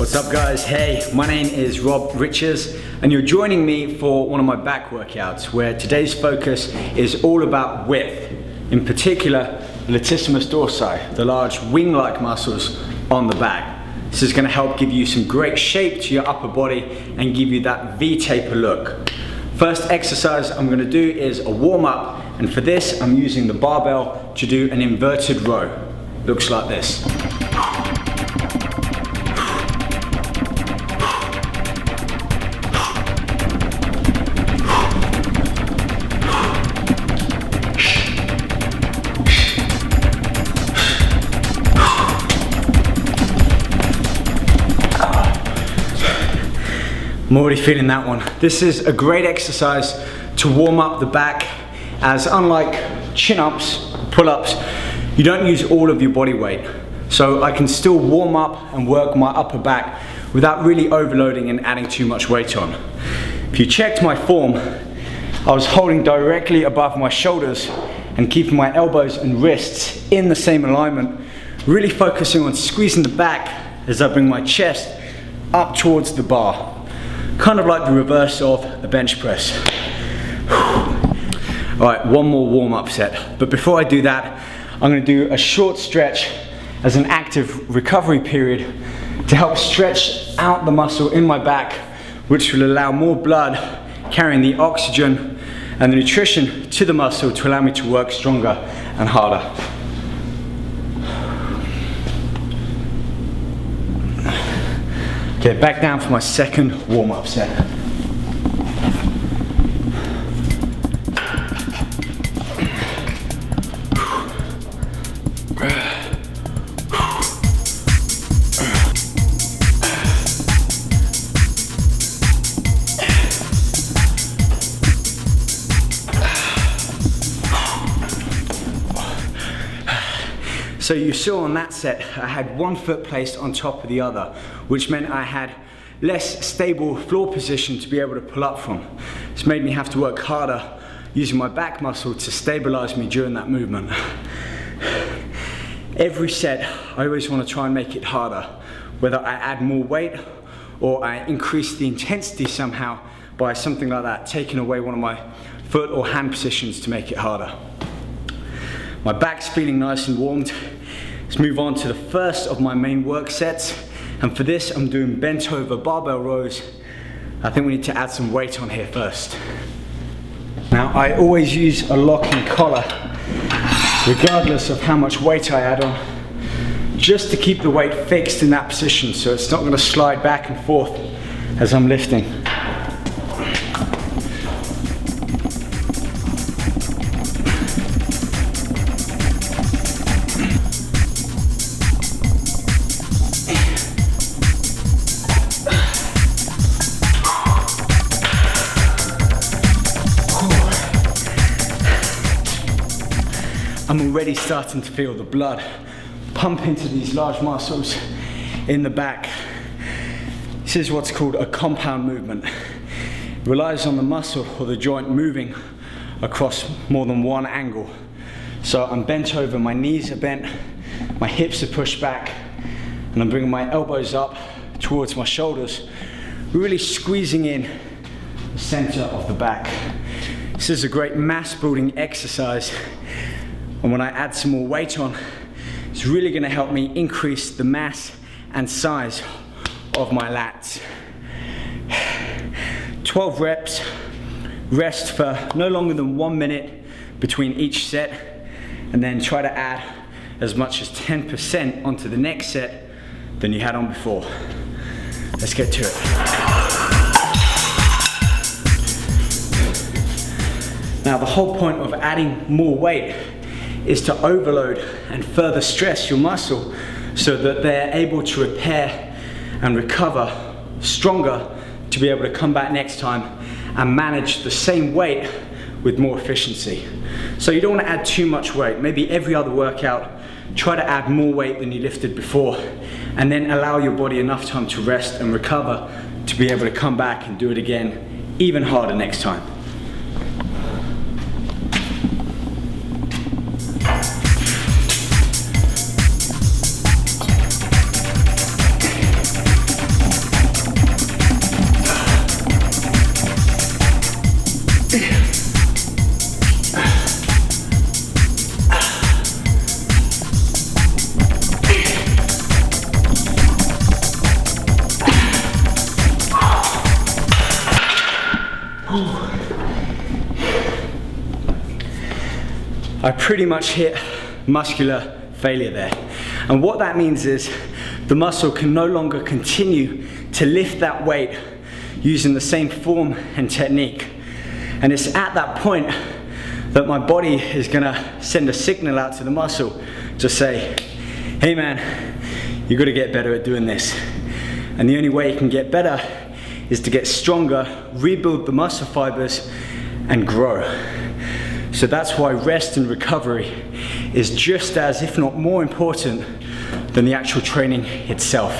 What's up guys? Hey, my name is Rob Riches and you're joining me for one of my back workouts where today's focus is all about width, in particular latissimus dorsi, the large wing-like muscles on the back. This is going to help give you some great shape to your upper body and give you that V-taper look. First exercise I'm going to do is a warm-up, and for this I'm using the barbell to do an inverted row. Looks like this. I'm already feeling that one. This is a great exercise to warm up the back, as unlike chin-ups, pull-ups, you don't use all of your body weight. So I can still warm up and work my upper back without really overloading and adding too much weight on. If you checked my form, I was holding directly above my shoulders and keeping my elbows and wrists in the same alignment, really focusing on squeezing the back as I bring my chest up towards the bar. Kind of like the reverse of a bench press. All right, one more warm-up set. But before I do that, I'm going to do a short stretch as an active recovery period to help stretch out the muscle in my back, which will allow more blood carrying the oxygen and the nutrition to the muscle to allow me to work stronger and harder. Okay, back down for my second warm-up set. So you saw on that set, I had one foot placed on top of the other, which meant I had less stable floor position to be able to pull up from. This made me have to work harder using my back muscle to stabilize me during that movement. Every set, I always want to try and make it harder, whether I add more weight or I increase the intensity somehow by something like that, taking away one of my foot or hand positions to make it harder. My back's feeling nice and warmed. Let's move on to the first of my main work sets. And for this, I'm doing bent over barbell rows. I think we need to add some weight on here first. Now, I always use a locking collar, regardless of how much weight I add on, just to keep the weight fixed in that position so it's not going to slide back and forth as I'm lifting. I'm already starting to feel the blood pump into these large muscles in the back. This is what's called a compound movement. It relies on the muscle or the joint moving across more than one angle. So I'm bent over, my knees are bent, my hips are pushed back, and I'm bringing my elbows up towards my shoulders, really squeezing in the center of the back. This is a great mass building exercise. And when I add some more weight on, it's really going to help me increase the mass and size of my lats. 12 reps, rest for no longer than 1 minute between each set, and then try to add as much as 10% onto the next set than you had on before. Let's get to it. Now, the whole point of adding more weight is to overload and further stress your muscle so that they're able to repair and recover stronger to be able to come back next time and manage the same weight with more efficiency. So you don't want to add too much weight. Maybe every other workout, try to add more weight than you lifted before, and then allow your body enough time to rest and recover to be able to come back and do it again even harder next time. I pretty much hit muscular failure there. And what that means is the muscle can no longer continue to lift that weight using the same form and technique. And it's at that point that my body is gonna send a signal out to the muscle to say, hey man, you gotta get better at doing this. And the only way you can get better is to get stronger, rebuild the muscle fibers, and grow. So that's why rest and recovery is just as, if not more important, than the actual training itself.